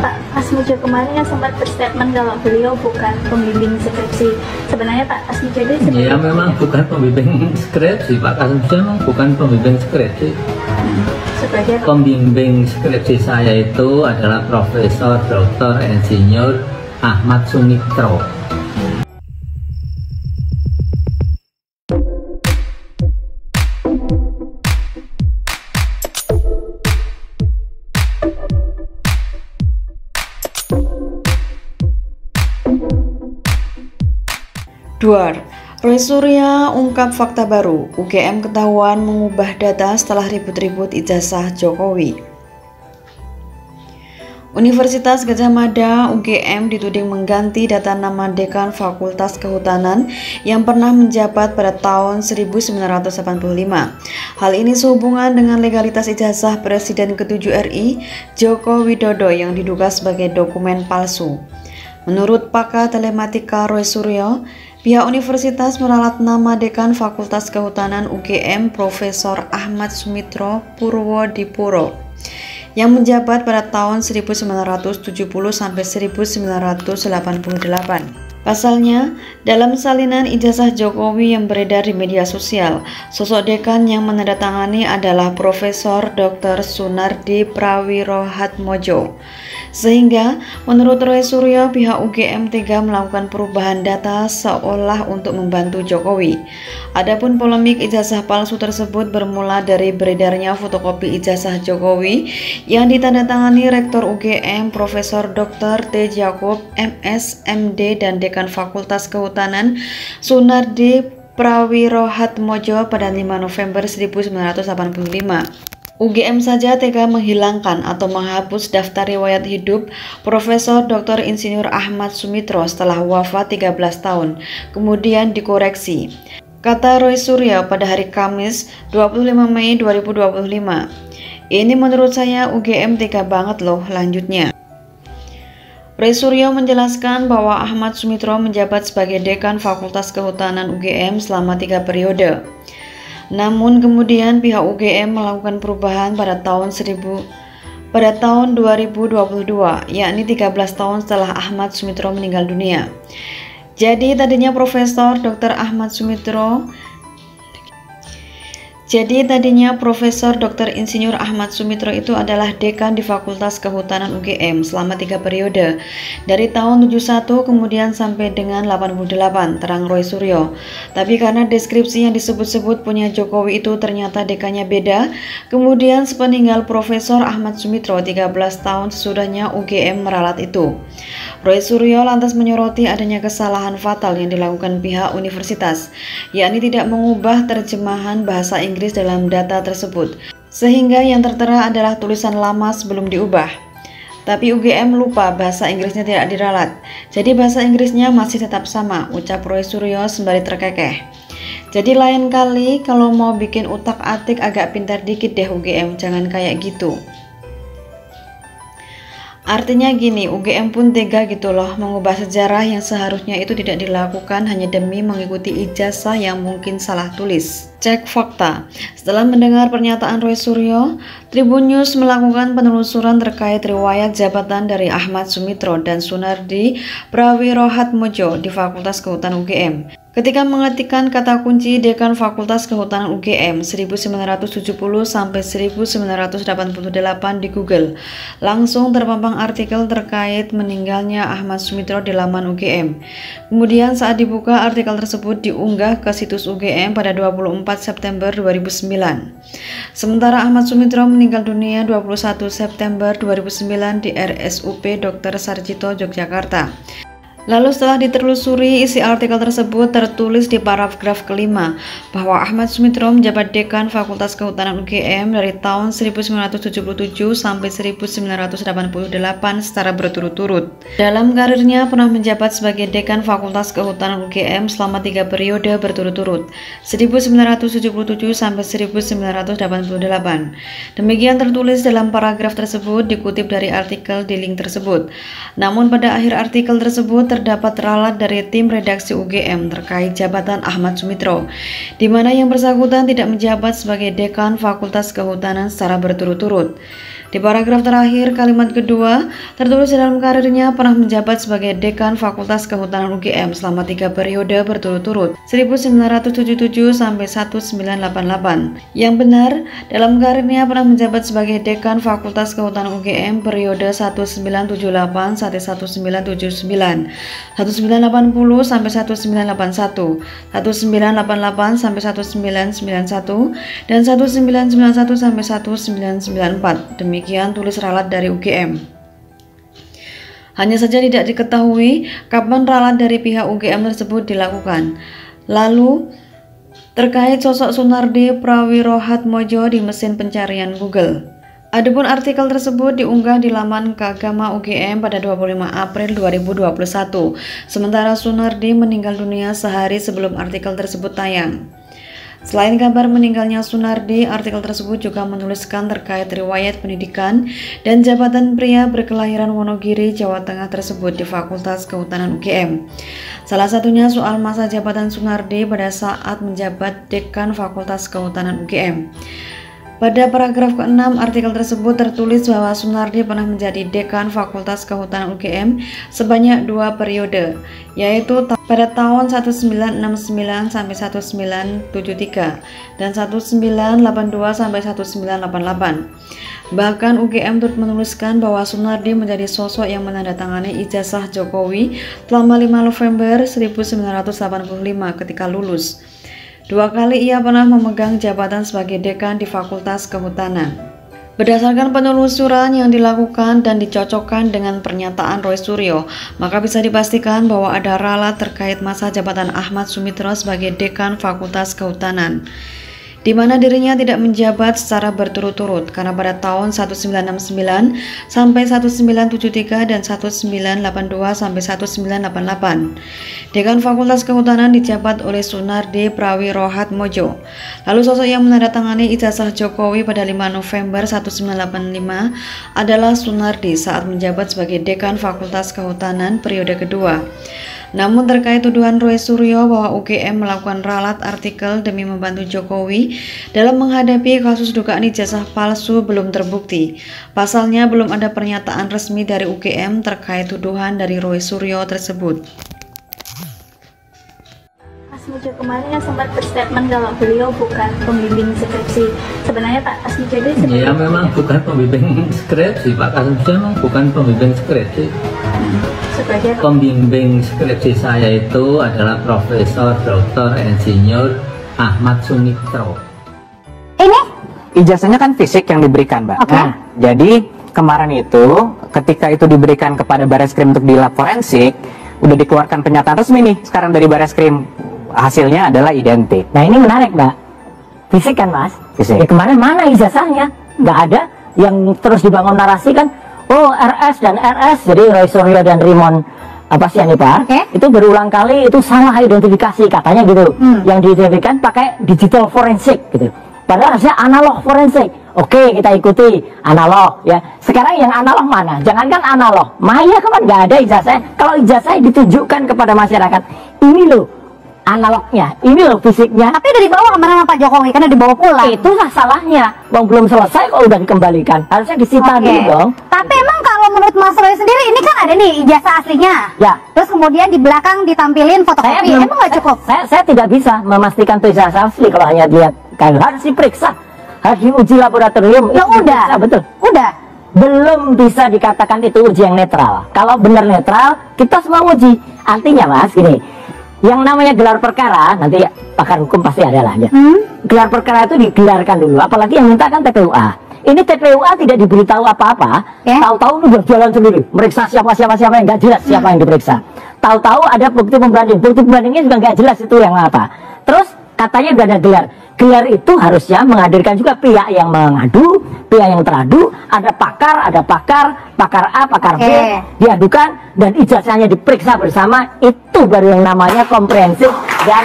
Pak Asmudjo kemarin kan sempat berstatement kalau beliau bukan pembimbing skripsi. Sebenarnya Pak Asmudjo itu ya memang bukan pembimbing skripsi. Pak Asmudjo memang bukan pembimbing skripsi. sebagai Pembimbing skripsi saya itu adalah Profesor Dr. Insinyur Ahmad Sumitro. Duar, Roy Surya ungkap fakta baru, UGM ketahuan mengubah data setelah ribut-ribut ijazah Jokowi. Universitas Gadjah Mada UGM dituding mengganti data nama dekan Fakultas Kehutanan yang pernah menjabat pada tahun 1985. Hal ini sehubungan dengan legalitas ijazah Presiden ke-7 RI Joko Widodo yang diduga sebagai dokumen palsu. Menurut pakar telematika Roy Suryo, pihak universitas meralat nama dekan Fakultas Kehutanan UGM Profesor Ahmad Sumitro Purwodipuro yang menjabat pada tahun 1970 sampai 1988. Pasalnya, dalam salinan ijazah Jokowi yang beredar di media sosial, sosok dekan yang menandatangani adalah Profesor Dr. Sunardi Prawirohatmojo. Sehingga, menurut Roy Suryo, pihak UGM tega melakukan perubahan data seolah untuk membantu Jokowi. Adapun polemik ijazah palsu tersebut bermula dari beredarnya fotokopi ijazah Jokowi yang ditandatangani Rektor UGM Profesor Dr. T. Jakob, MS, MD, dan Dekan Fakultas Kehutanan Sunardi Prawirohatmojo pada 5 November 1985. UGM saja tega menghilangkan atau menghapus daftar riwayat hidup Profesor Dr. Insinyur Ahmad Sumitro setelah wafat 13 tahun, kemudian dikoreksi. Kata Roy Suryo pada hari Kamis 25 Mei 2025. Ini menurut saya UGM tega banget loh, lanjutnya. Roy Suryo menjelaskan bahwa Ahmad Sumitro menjabat sebagai Dekan Fakultas Kehutanan UGM selama 3 periode. Namun kemudian pihak UGM melakukan perubahan pada tahun 2022, yakni 13 tahun setelah Ahmad Sumitro meninggal dunia. Jadi tadinya Profesor Dr. Insinyur Ahmad Sumitro itu adalah dekan di Fakultas Kehutanan UGM selama 3 periode, dari tahun 71 kemudian sampai dengan 88, terang Roy Suryo. Tapi karena deskripsi yang disebut-sebut punya Jokowi itu ternyata dekannya beda, kemudian sepeninggal Profesor Ahmad Sumitro 13 tahun sesudahnya UGM meralat itu. Roy Suryo lantas menyoroti adanya kesalahan fatal yang dilakukan pihak universitas, yakni tidak mengubah terjemahan bahasa Inggris dalam data tersebut, sehingga yang tertera adalah tulisan lama sebelum diubah. Tapi UGM lupa bahasa Inggrisnya tidak diralat, jadi bahasa Inggrisnya masih tetap sama, ucap Roy Suryo sembari terkekeh. Jadi lain kali kalau mau bikin utak-atik agak pintar dikit deh UGM, jangan kayak gitu. Artinya gini, UGM pun tega gitu loh mengubah sejarah yang seharusnya itu tidak dilakukan hanya demi mengikuti ijazah yang mungkin salah tulis. Cek fakta. Setelah mendengar pernyataan Roy Suryo, Tribun News melakukan penelusuran terkait riwayat jabatan dari Ahmad Sumitro dan Sunardi Prawirohatmojo di Fakultas Kehutanan UGM. Ketika mengetikkan kata kunci Dekan Fakultas Kehutanan UGM 1970 sampai 1988 di Google, langsung terpampang artikel terkait meninggalnya Ahmad Sumitro di laman UGM. Kemudian saat dibuka, artikel tersebut diunggah ke situs UGM pada 24 September 2009. Sementara Ahmad Sumitro meninggal dunia 21 September 2009 di RSUP Dr. Sarjito, Yogyakarta. Lalu setelah ditelusuri, isi artikel tersebut tertulis di paragraf kelima bahwa Ahmad Sumitro menjabat Dekan Fakultas Kehutanan UGM dari tahun 1977 sampai 1988 secara berturut-turut. Dalam karirnya pernah menjabat sebagai Dekan Fakultas Kehutanan UGM selama 3 periode berturut-turut, 1977 sampai 1988. Demikian tertulis dalam paragraf tersebut, dikutip dari artikel di link tersebut. Namun pada akhir artikel tersebut terdapat ralat dari tim redaksi UGM terkait jabatan Ahmad Sumitro, di mana yang bersangkutan tidak menjabat sebagai Dekan Fakultas Kehutanan secara berturut-turut. Di paragraf terakhir kalimat kedua tertulis dalam karirnya pernah menjabat sebagai Dekan Fakultas Kehutanan UGM selama 3 periode berturut-turut 1977 sampai 1988. Yang benar, dalam karirnya pernah menjabat sebagai Dekan Fakultas Kehutanan UGM periode 1978 sampai 1979, 1980 sampai 1981, 1988 sampai 1991, dan 1991 sampai 1994. Demikian tulis ralat dari UGM. Hanya saja tidak diketahui kapan ralat dari pihak UGM tersebut dilakukan. Lalu, terkait sosok Sunardi Prawirohatmojo di mesin pencarian Google. Adapun artikel tersebut diunggah di laman Keagama UGM pada 25 April 2021. Sementara Sunardi meninggal dunia sehari sebelum artikel tersebut tayang. Selain kabar meninggalnya Sunardi, artikel tersebut juga menuliskan terkait riwayat pendidikan dan jabatan pria berkelahiran Wonogiri, Jawa Tengah tersebut di Fakultas Kehutanan UGM. Salah satunya soal masa jabatan Sunardi pada saat menjabat Dekan Fakultas Kehutanan UGM. Pada paragraf ke-6 artikel tersebut tertulis bahwa Sunardi pernah menjadi Dekan Fakultas Kehutanan UGM sebanyak 2 periode, yaitu pada tahun 1969 sampai 1973 dan 1982 sampai 1988. Bahkan UGM turut menuliskan bahwa Sunardi menjadi sosok yang menandatangani ijazah Jokowi selama 5 November 1985 ketika lulus. 2 kali ia pernah memegang jabatan sebagai dekan di Fakultas Kehutanan. Berdasarkan penelusuran yang dilakukan dan dicocokkan dengan pernyataan Roy Suryo, maka bisa dipastikan bahwa ada ralat terkait masa jabatan Ahmad Sumitro sebagai dekan Fakultas Kehutanan, di mana dirinya tidak menjabat secara berturut-turut karena pada tahun 1969 sampai 1973 dan 1982 sampai 1988. Dekan Fakultas Kehutanan dijabat oleh Sunardi Prawirohatmojo. Lalu sosok yang menandatangani ijazah Jokowi pada 5 November 1985 adalah Sunardi saat menjabat sebagai Dekan Fakultas Kehutanan periode kedua. Namun terkait tuduhan Roy Suryo bahwa UGM melakukan ralat artikel demi membantu Jokowi dalam menghadapi kasus dugaan ijazah palsu belum terbukti. Pasalnya belum ada pernyataan resmi dari UGM terkait tuduhan dari Roy Suryo tersebut. Asmijo kemarin yang sempat berstatement kalau beliau bukan pembimbing skripsi. Sebenarnya Pak Asmijo itu ya memang bukan pembimbing skripsi, Pak Asmijo memang bukan pembimbing skripsi. Pembimbing skripsi saya itu adalah Profesor Dr. Insinyur Ahmad Sumitro. Ini ijazahnya kan fisik yang diberikan, Mbak. Okay. Nah, jadi kemarin itu ketika itu diberikan kepada Bareskrim untuk di lab forensik, udah dikeluarkan pernyataan resmi nih sekarang dari Bareskrim, hasilnya adalah identik. Nah ini menarik, Mbak. Fisik kan, Mas? Fisik. Ya, kemarin mana ijazahnya? Nggak ada. Yang terus dibangun narasi kan, oh RS dan RS, jadi Roy Suryo dan Rimon apa sih ini Pak? Okay. Itu berulang kali itu salah identifikasi katanya gitu. Yang diidentifikasikan pakai digital forensik gitu. Padahal harusnya analog forensik. Oke, kita ikuti analog ya. Sekarang yang analog mana? Jangankan analog, maya kan nggak ada ijazah. Kalau ijazah ditunjukkan kepada masyarakat, ini loh analognya, ini loh fisiknya. Tapi dari bawah kemarin Pak Jokowi karena dibawa pulang. Itulah salahnya. Wong belum selesai kok udah dikembalikan. Harusnya disita dulu dong. Tapi emang kalau menurut Mas Roy sendiri ini kan ada nih ijazah aslinya. Ya. Terus kemudian di belakang ditampilin fotokopi. Emang nggak cukup? Saya tidak bisa memastikan itu ijazah asli kalau hanya lihat. Kan harus diperiksa, harus diuji laboratorium. Ya udah. Betul. Udah. Belum bisa dikatakan itu uji yang netral. Kalau benar netral, kita semua uji. Artinya Mas, gini. Yang namanya gelar perkara, nanti pakar hukum pasti ada lah ya. Gelar perkara itu digelarkan dulu, apalagi yang minta kan TPUA. Ini TPUA tidak diberitahu apa-apa, tahu-tahu udah jalan sendiri, meriksa siapa yang nggak jelas siapa yang diperiksa. Tahu-tahu ada bukti pembandingnya juga nggak jelas itu yang apa. Terus katanya udah ada gelar. Gelar itu harusnya menghadirkan juga pihak yang mengadu, pihak yang teradu, ada pakar A, pakar B, diadukan dan ijazahnya diperiksa bersama, itu baru yang namanya komprehensif dan